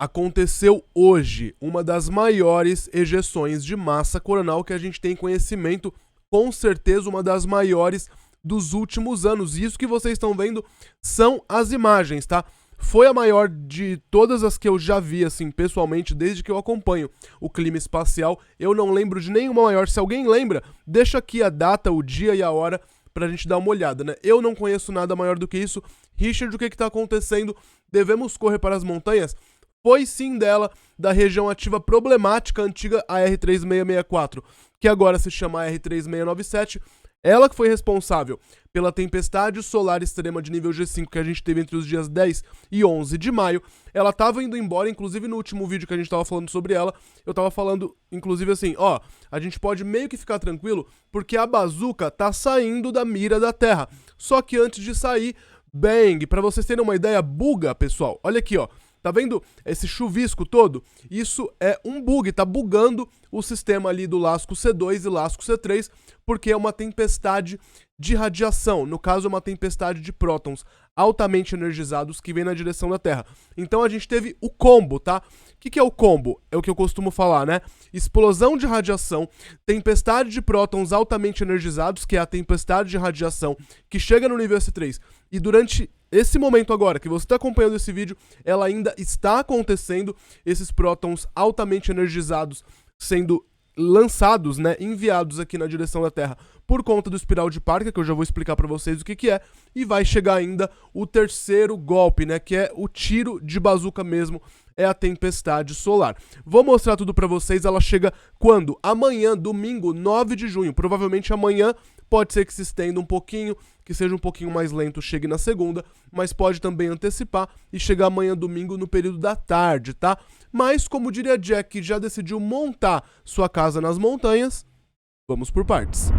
Aconteceu hoje uma das maiores ejeções de massa coronal que a gente tem conhecimento, com certeza uma das maiores dos últimos anos. E isso que vocês estão vendo são as imagens, tá? Foi a maior de todas as que eu já vi, assim, pessoalmente, desde que eu acompanho o clima espacial. Eu não lembro de nenhuma maior. Se alguém lembra, deixa aqui a data, o dia e a hora pra gente dar uma olhada, né? Eu não conheço nada maior do que isso. Richard, o que tá acontecendo? Devemos correr para as montanhas? Foi sim dela, da região ativa problemática antiga AR-3664, que agora se chama AR-3697, ela que foi responsável pela tempestade solar extrema de nível G5 que a gente teve entre os dias 10 e 11 de maio. Ela tava indo embora, inclusive no último vídeo que a gente tava falando sobre ela, eu tava falando, inclusive assim, ó, a gente pode meio que ficar tranquilo, porque a bazuca tá saindo da mira da Terra. Só que antes de sair, bang, pra vocês terem uma ideia, buga, pessoal, olha aqui, ó. Tá vendo esse chuvisco todo? Isso é um bug, tá bugando o sistema ali do Lasco C2 e Lasco C3, porque é uma tempestade de radiação, no caso é uma tempestade de prótons altamente energizados que vem na direção da Terra. Então a gente teve o combo, tá? O que é o combo? É o que eu costumo falar, né? Explosão de radiação, tempestade de prótons altamente energizados, que é a tempestade de radiação que chega no nível S3, e durante esse momento agora, que você está acompanhando esse vídeo, ela ainda está acontecendo, esses prótons altamente energizados sendo lançados, né, enviados aqui na direção da Terra por conta do espiral de Parker, que eu já vou explicar para vocês o que é, e vai chegar ainda o terceiro golpe, né, que é o tiro de bazuca mesmo, é a tempestade solar. Vou mostrar tudo para vocês, ela chega quando? Amanhã, domingo, 9 de junho, provavelmente amanhã, pode ser que se estenda um pouquinho, que seja um pouquinho mais lento, chegue na segunda, mas pode também antecipar e chegar amanhã domingo no período da tarde, tá? Mas, como diria Jack, que já decidiu montar sua casa nas montanhas, vamos por partes.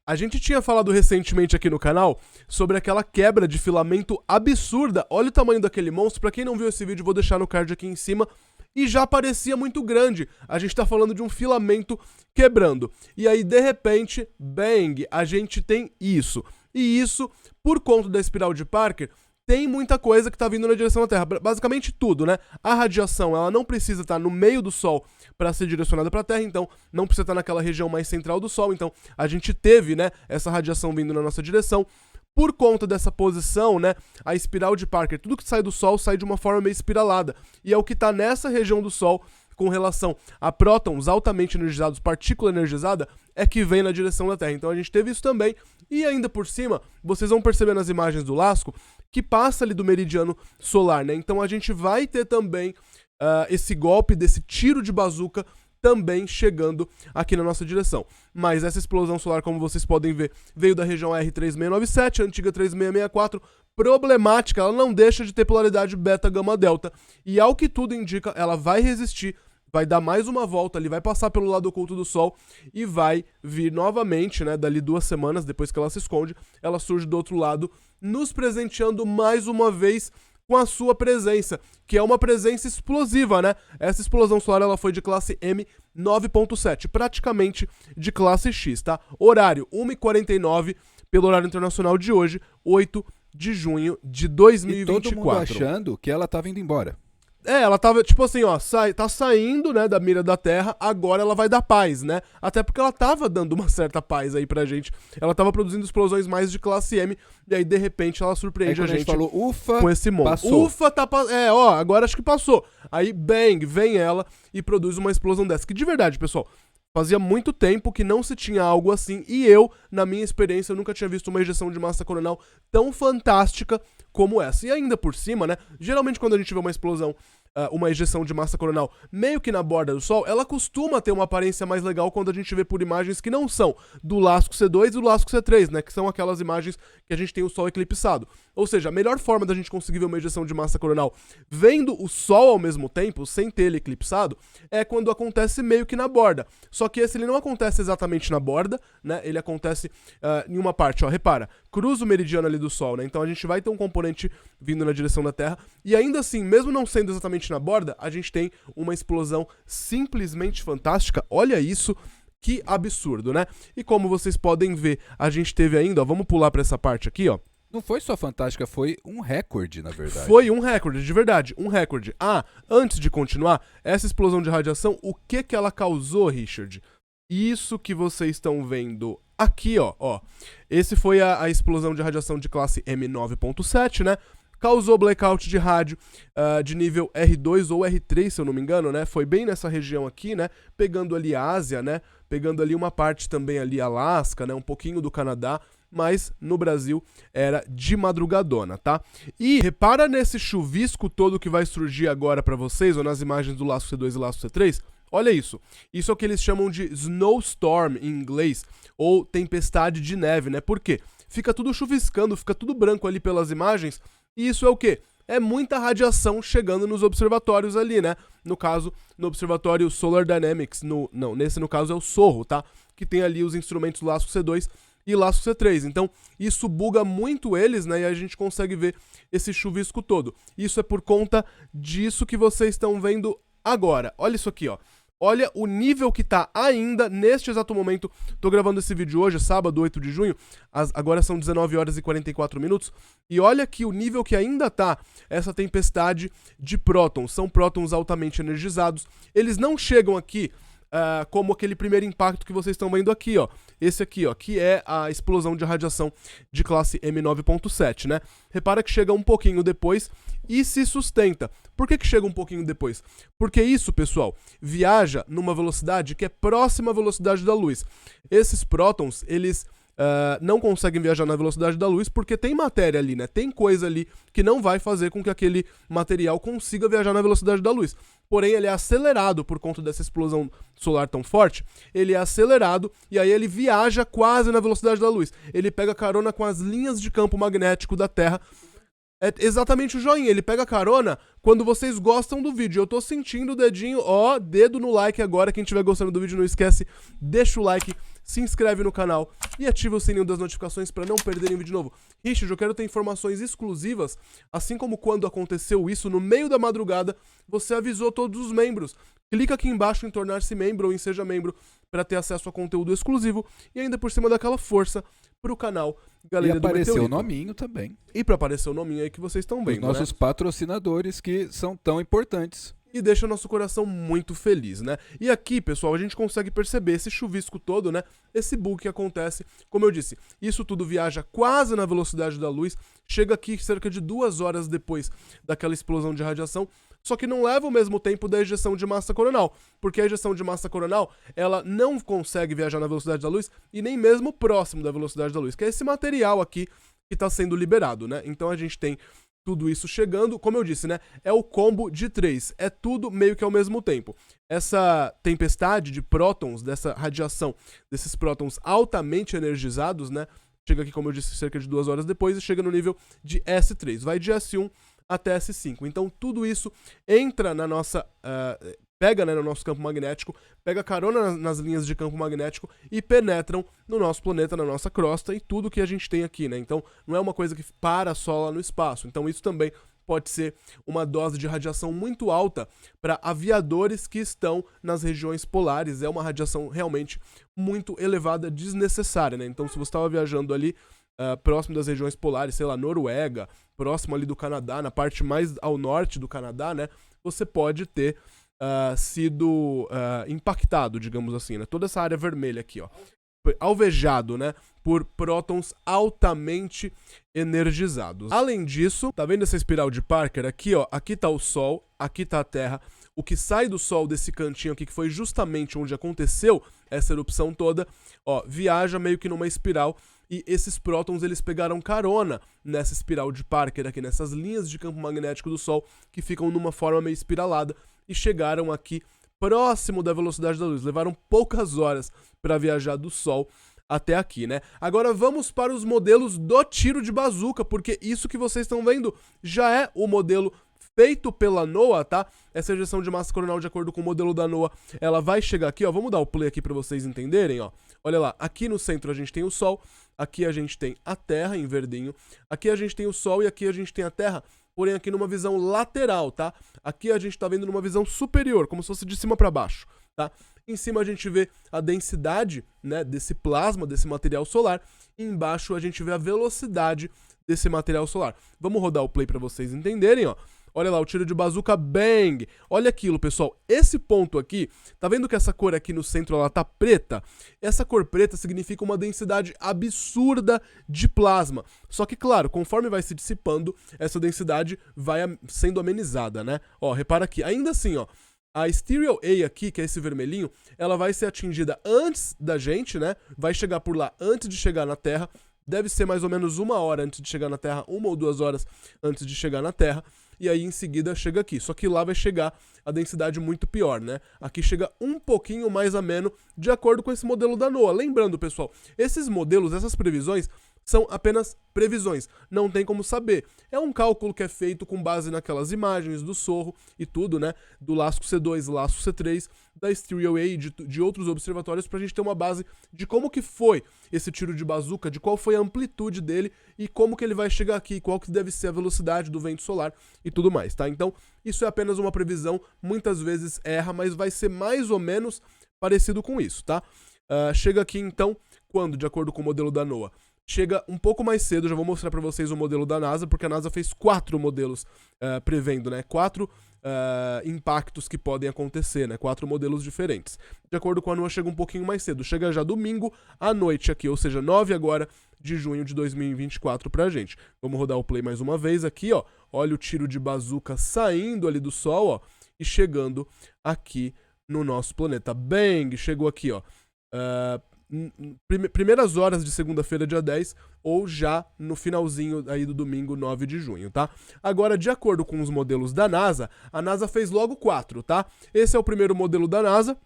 A gente tinha falado recentemente aqui no canal sobre aquela quebra de filamento absurda. Olha o tamanho daquele monstro, pra quem não viu esse vídeo, vou deixar no card aqui em cima. E já parecia muito grande, a gente tá falando de um filamento quebrando. E aí, de repente, bang, a gente tem isso. E isso, por conta da espiral de Parker, tem muita coisa que tá vindo na direção da Terra. Basicamente tudo, né? A radiação, ela não precisa estar no meio do Sol para ser direcionada para a Terra, então não precisa estar naquela região mais central do Sol. Então a gente teve, né, essa radiação vindo na nossa direção. Por conta dessa posição, né, a espiral de Parker, tudo que sai do Sol sai de uma forma meio espiralada. E é o que tá nessa região do Sol com relação a prótons altamente energizados, partícula energizada, é que vem na direção da Terra. Então a gente teve isso também. E ainda por cima, vocês vão perceber nas imagens do Lasco que passa ali do meridiano solar, né? Então a gente vai ter também esse golpe desse tiro de bazuca também chegando aqui na nossa direção. Mas essa explosão solar, como vocês podem ver, veio da região R3697, a antiga 3664, problemática, ela não deixa de ter polaridade beta, gama, delta, e ao que tudo indica, ela vai resistir, vai dar mais uma volta ali, vai passar pelo lado oculto do Sol e vai vir novamente, né, dali 2 semanas, depois que ela se esconde, ela surge do outro lado, nos presenteando mais uma vez com a sua presença, que é uma presença explosiva, né? Essa explosão solar, ela foi de classe M 9.7, praticamente de classe X, tá? Horário 1h49, pelo horário internacional de hoje, 8 de junho de 2024. E todo mundo achando que ela tava indo embora. É, ela tava, tipo assim, ó, tá saindo, né, da mira da Terra, agora ela vai dar paz, né? Até porque ela tava dando uma certa paz aí pra gente. Ela tava produzindo explosões mais de classe M, e aí, de repente, ela surpreende a gente falou, ufa, com esse monte. passou. Ufa, ó, agora acho que passou. Aí, bang, vem ela e produz uma explosão dessa. Que de verdade, pessoal, fazia muito tempo que não se tinha algo assim, e eu, na minha experiência, eu nunca tinha visto uma ejeção de massa coronal tão fantástica como essa. E ainda por cima, né, geralmente quando a gente vê uma explosão, uma ejeção de massa coronal meio que na borda do Sol, ela costuma ter uma aparência mais legal quando a gente vê por imagens que não são do Lasco C2 e do Lasco C3, né, que são aquelas imagens que a gente tem o Sol eclipsado. Ou seja, a melhor forma da gente conseguir ver uma ejeção de massa coronal vendo o Sol ao mesmo tempo, sem ter ele eclipsado, é quando acontece meio que na borda. Só que esse ele não acontece exatamente na borda, né, ele acontece em uma parte, ó, repara, cruza o meridiano ali do Sol, né, então a gente vai ter um componente vindo na direção da Terra, e ainda assim, mesmo não sendo exatamente na borda, a gente tem uma explosão simplesmente fantástica. Olha isso, que absurdo, né? E como vocês podem ver, a gente teve ainda, ó, vamos pular para essa parte aqui, ó. Não foi só fantástica, foi um recorde, na verdade. Foi um recorde, de verdade, um recorde. Ah, antes de continuar, essa explosão de radiação, o que ela causou, Richard? Isso que vocês estão vendo aqui, ó. Esse foi a explosão de radiação de classe M9.7, né? Causou blackout de rádio de nível R2 ou R3, se eu não me engano, né? Foi bem nessa região aqui, né? Pegando ali a Ásia, né? Pegando ali uma parte também ali Alasca, né? Um pouquinho do Canadá, mas no Brasil era de madrugadona, tá? E repara nesse chuvisco todo que vai surgir agora pra vocês, ou nas imagens do laço C2 e laço C3. Olha isso. Isso é o que eles chamam de snowstorm em inglês, ou tempestade de neve, né? Por quê? Fica tudo chuviscando, fica tudo branco ali pelas imagens. E isso é o quê? É muita radiação chegando nos observatórios ali, né? No caso, no observatório Solar Dynamics, nesse no caso é o SOHO, tá? Que tem ali os instrumentos laço C2 e laço C3. Então, isso buga muito eles, né? E a gente consegue ver esse chuvisco todo. Isso é por conta disso que vocês estão vendo agora. Olha isso aqui, ó. Olha o nível que tá ainda neste exato momento. Tô gravando esse vídeo hoje, sábado, 8 de junho. Agora são 19 horas e 44 minutos. E olha aqui o nível que ainda tá essa tempestade de prótons. São prótons altamente energizados. Eles não chegam aqui como aquele primeiro impacto que vocês estão vendo aqui, ó. Esse aqui, ó, que é a explosão de radiação de classe M9.7, né? Repara que chega um pouquinho depois e se sustenta. Por que chega um pouquinho depois? Porque isso, pessoal, viaja numa velocidade que é próxima à velocidade da luz. Esses prótons, eles não conseguem viajar na velocidade da luz porque tem matéria ali, né? Tem coisa ali que não vai fazer com que aquele material consiga viajar na velocidade da luz. Porém, ele é acelerado por conta dessa explosão solar tão forte. Ele é acelerado e aí ele viaja quase na velocidade da luz. Ele pega carona com as linhas de campo magnético da Terra. É exatamente o joinha, ele pega carona quando vocês gostam do vídeo. Eu tô sentindo o dedinho, ó, dedo no like agora. Quem estiver gostando do vídeo, não esquece, deixa o like, se inscreve no canal e ativa o sininho das notificações para não perderem vídeo novo. Richard, eu quero ter informações exclusivas, assim como quando aconteceu isso, no meio da madrugada, você avisou todos os membros. Clica aqui embaixo em tornar-se membro ou em seja membro para ter acesso a conteúdo exclusivo e ainda por cima daquela força pro canal Galera do Meteorito. E apareceu o nominho também. E para aparecer o nominho aí que vocês estão vendo, os nossos patrocinadores que são tão importantes. E deixa o nosso coração muito feliz, né? E aqui, pessoal, a gente consegue perceber esse chuvisco todo, né? Esse bug que acontece, como eu disse, isso tudo viaja quase na velocidade da luz, chega aqui cerca de 2 horas depois daquela explosão de radiação, só que não leva o mesmo tempo da ejeção de massa coronal, porque a ejeção de massa coronal, ela não consegue viajar na velocidade da luz e nem mesmo próximo da velocidade da luz, que é esse material aqui que está sendo liberado, né? Então a gente tem tudo isso chegando, como eu disse, né? É o combo de 3, é tudo meio que ao mesmo tempo. Essa tempestade de prótons, dessa radiação, desses prótons altamente energizados, né? Chega aqui, como eu disse, cerca de 2 horas depois e chega no nível de S3, vai de S1 até S5. Então tudo isso entra na nossa... pega, né, no nosso campo magnético, pega carona nas linhas de campo magnético e penetram no nosso planeta, na nossa crosta e tudo que a gente tem aqui, né? Então não é uma coisa que para só lá no espaço. Então isso também pode ser uma dose de radiação muito alta para aviadores que estão nas regiões polares. É uma radiação realmente muito elevada, desnecessária, né? Então se você estava viajando ali próximo das regiões polares, sei lá, Noruega, próximo ali do Canadá, na parte mais ao norte do Canadá, né? Você pode ter sido impactado, digamos assim, né? Toda essa área vermelha aqui, ó. Alvejado, né? Por prótons altamente energizados. Além disso, tá vendo essa espiral de Parker aqui, ó? Aqui tá o Sol, aqui tá a Terra. O que sai do Sol desse cantinho aqui, que foi justamente onde aconteceu essa erupção toda, ó, viaja meio que numa espiral. E esses prótons, eles pegaram carona nessa espiral de Parker aqui, nessas linhas de campo magnético do Sol, que ficam numa forma meio espiralada, e chegaram aqui próximo da velocidade da luz. Levaram poucas horas para viajar do Sol até aqui, né? Agora vamos para os modelos do tiro de bazuca, porque isso que vocês estão vendo já é o modelo feito pela NOAA, tá? Essa ejeção de massa coronal, de acordo com o modelo da NOAA, ela vai chegar aqui, ó. Vamos dar o play aqui para vocês entenderem, ó. Olha lá, aqui no centro a gente tem o Sol, aqui a gente tem a Terra em verdinho, aqui a gente tem o Sol e aqui a gente tem a Terra, porém aqui numa visão lateral, tá? Aqui a gente tá vendo numa visão superior, como se fosse de cima para baixo, tá? Em cima a gente vê a densidade, né, desse plasma, desse material solar, e embaixo a gente vê a velocidade desse material solar. Vamos rodar o play para vocês entenderem, ó. Olha lá, o tiro de bazuca, bang! Olha aquilo, pessoal. Esse ponto aqui, tá vendo que essa cor aqui no centro, ela tá preta? Essa cor preta significa uma densidade absurda de plasma. Só que, claro, conforme vai se dissipando, essa densidade vai sendo amenizada, né? Ó, repara aqui. Ainda assim, ó, a Stereo A aqui, que é esse vermelhinho, ela vai ser atingida antes da gente, né? Vai chegar por lá antes de chegar na Terra. Deve ser mais ou menos 1 hora antes de chegar na Terra, 1 ou 2 horas antes de chegar na Terra. E aí em seguida chega aqui, só que lá vai chegar a densidade muito pior, né? Aqui chega um pouquinho mais ameno de acordo com esse modelo da NOAA. Lembrando, pessoal, esses modelos, essas previsões são apenas previsões, não tem como saber. É um cálculo que é feito com base naquelas imagens do Sorro e tudo, né? Do LASCO C2, LASCO C3, da Stereo A e de outros observatórios pra gente ter uma base de como que foi esse tiro de bazuca, de qual foi a amplitude dele e como que ele vai chegar aqui, qual que deve ser a velocidade do vento solar e tudo mais, tá? Então, isso é apenas uma previsão, muitas vezes erra, mas vai ser mais ou menos parecido com isso, tá? Chega aqui então, quando, de acordo com o modelo da NOAA? Chega um pouco mais cedo, já vou mostrar para vocês o modelo da NASA, porque a NASA fez 4 modelos prevendo, né? 4 impactos que podem acontecer, né? 4 modelos diferentes. De acordo com a NOAA, chega um pouquinho mais cedo. Chega já domingo à noite aqui, ou seja, 9 agora de junho de 2024 pra gente. Vamos rodar o play mais uma vez aqui, ó. Olha o tiro de bazuca saindo ali do Sol, ó, e chegando aqui no nosso planeta. Bang! Chegou aqui, ó. Primeiras horas de segunda-feira, dia 10, ou já no finalzinho aí do domingo, 9 de junho, tá? Agora, de acordo com os modelos da NASA, a NASA fez logo 4, tá? Esse é o primeiro modelo da NASA.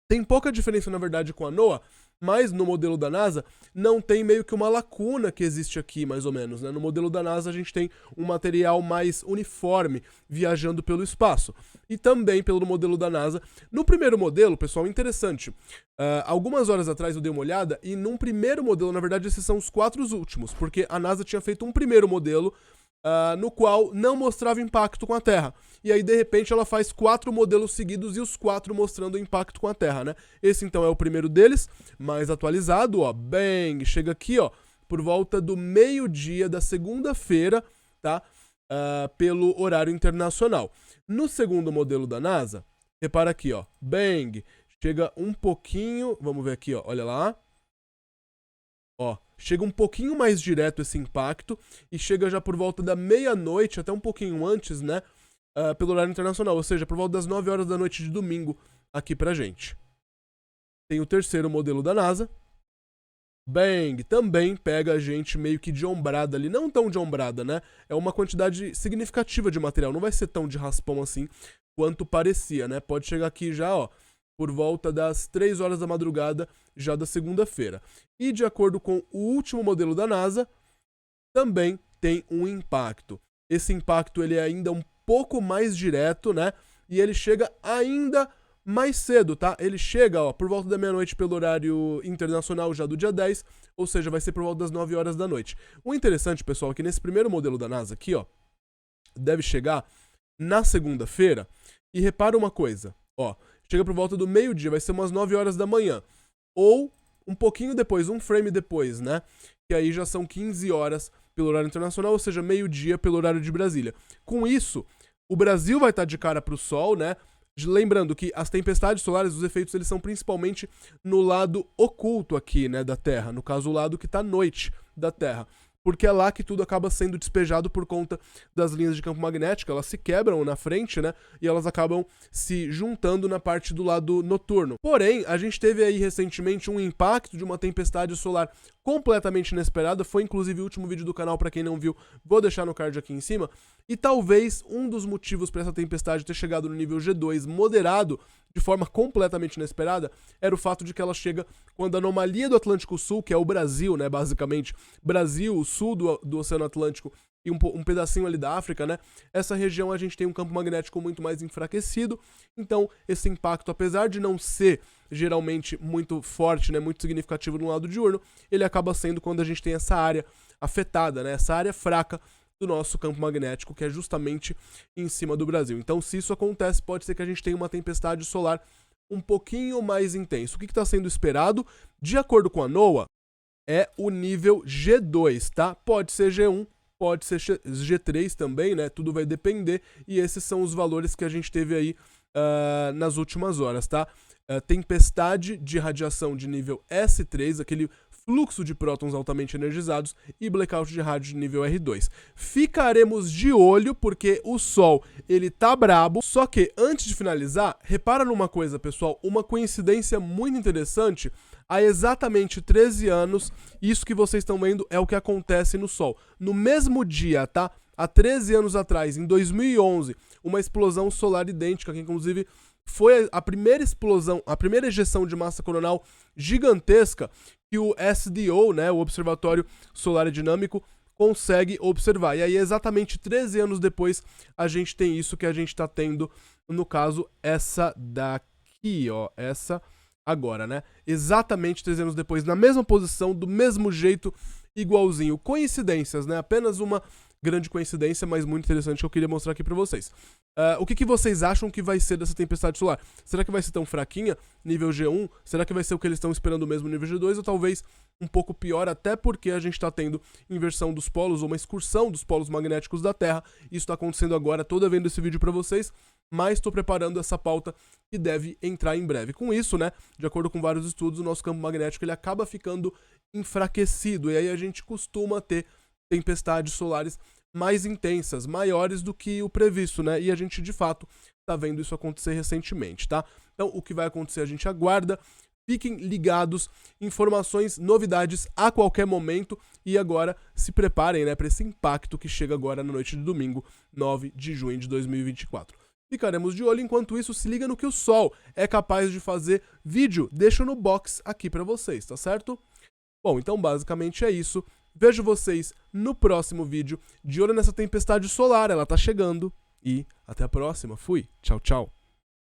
Tem pouca diferença, na verdade, com a NOAA, mas no modelo da NASA não tem meio que uma lacuna que existe aqui, mais ou menos, né? No modelo da NASA a gente tem um material mais uniforme viajando pelo espaço. E também pelo modelo da NASA. No primeiro modelo, pessoal, interessante, algumas horas atrás eu dei uma olhada e num primeiro modelo, na verdade esses são os 4 últimos, porque a NASA tinha feito um primeiro modelo no qual não mostrava impacto com a Terra. E aí, de repente, ela faz 4 modelos seguidos e os 4 mostrando o impacto com a Terra, né? Esse, então, é o primeiro deles, mais atualizado, ó, bang, chega aqui, ó, por volta do meio-dia da segunda-feira, tá? Pelo horário internacional. No segundo modelo da NASA, repara aqui, ó, bang, chega um pouquinho, vamos ver aqui, ó, olha lá. Ó, chega um pouquinho mais direto esse impacto e chega já por volta da meia-noite, até um pouquinho antes, né? Pelo horário internacional, ou seja, por volta das 9 horas da noite de domingo aqui pra gente. Tem o terceiro modelo da NASA. Bang! Também pega a gente meio que de ombrada ali, não tão de ombrada, né? É uma quantidade significativa de material, não vai ser tão de raspão assim quanto parecia, né? Pode chegar aqui já, ó, por volta das 3 horas da madrugada já da segunda-feira. E de acordo com o último modelo da NASA, também tem um impacto. Esse impacto ele é ainda um pouco mais direto, né? E ele chega ainda mais cedo, tá? Ele chega, ó, por volta da meia-noite pelo horário internacional já do dia 10, ou seja, vai ser por volta das 9 horas da noite. O interessante, pessoal, é que nesse primeiro modelo da NASA aqui, ó, deve chegar na segunda-feira. E repara uma coisa, ó, chega por volta do meio-dia, vai ser umas 9 horas da manhã. Ou um pouquinho depois, um frame depois, né? Que aí já são 15 horas pelo horário internacional, ou seja, meio-dia pelo horário de Brasília. Com isso, o Brasil vai estar de cara para o Sol, né? Lembrando que as tempestades solares, os efeitos, eles são principalmente no lado oculto aqui, né, da Terra. No caso, o lado que está à noite da Terra. Porque é lá que tudo acaba sendo despejado por conta das linhas de campo magnético. Elas se quebram na frente, né? E elas acabam se juntando na parte do lado noturno. Porém, a gente teve aí recentemente um impacto de uma tempestade solar completamente inesperada. Foi inclusive o último vídeo do canal, para quem não viu, vou deixar no card aqui em cima. E talvez um dos motivos para essa tempestade ter chegado no nível G2 moderado, de forma completamente inesperada, era o fato de que ela chega quando a anomalia do Atlântico Sul, que é o Brasil, né, basicamente, Brasil, o sul do Oceano Atlântico e um pedacinho ali da África, né, essa região a gente tem um campo magnético muito mais enfraquecido, então esse impacto, apesar de não ser geralmente muito forte, né, muito significativo no lado diurno, ele acaba sendo quando a gente tem essa área afetada, né, essa área fraca do nosso campo magnético, que é justamente em cima do Brasil. Então, se isso acontece, pode ser que a gente tenha uma tempestade solar um pouquinho mais intensa. O que está sendo esperado? De acordo com a NOAA, é o nível G2, tá? Pode ser G1, pode ser G3 também, né? Tudo vai depender. E esses são os valores que a gente teve aí nas últimas horas, tá? Tempestade de radiação de nível S3, aquele fluxo de prótons altamente energizados, e blackout de rádio de nível R2. Ficaremos de olho porque o Sol, ele tá brabo, só que antes de finalizar, repara numa coisa, pessoal, uma coincidência muito interessante. Há exatamente 13 anos, isso que vocês estão vendo é o que acontece no Sol. No mesmo dia, tá? Há 13 anos atrás, em 2011, uma explosão solar idêntica, que inclusive foi a primeira explosão, a primeira ejeção de massa coronal gigantesca que o SDO, né, o Observatório Solar e Dinâmico, consegue observar. E aí, exatamente 13 anos depois, a gente tem isso que a gente está tendo, no caso, essa daqui, ó, essa agora, né? Exatamente 13 anos depois, na mesma posição, do mesmo jeito, igualzinho. Coincidências, né? Apenas uma grande coincidência, mas muito interessante que eu queria mostrar aqui pra vocês. O que vocês acham que vai ser dessa tempestade solar? Será que vai ser tão fraquinha, nível G1? Será que vai ser o que eles estão esperando mesmo, nível G2? Ou talvez um pouco pior, até porque a gente está tendo inversão dos polos, ou uma excursão dos polos magnéticos da Terra. Isso está acontecendo agora, tô vendo esse vídeo pra vocês, mas estou preparando essa pauta que deve entrar em breve. Com isso, né, de acordo com vários estudos, o nosso campo magnético ele acaba ficando enfraquecido, e aí a gente costuma ter tempestades solares mais intensas, maiores do que o previsto, né? E a gente, de fato, tá vendo isso acontecer recentemente, tá? Então, o que vai acontecer, a gente aguarda. Fiquem ligados, informações, novidades a qualquer momento. E agora, se preparem, né, para esse impacto que chega agora na noite de domingo, 9 de junho de 2024. Ficaremos de olho. Enquanto isso, se liga no que o Sol é capaz de fazer. Vídeo, deixo no box aqui para vocês, tá certo? Bom, então basicamente é isso. Vejo vocês no próximo vídeo. De olho nessa tempestade solar, ela tá chegando. E até a próxima. Fui. Tchau, tchau.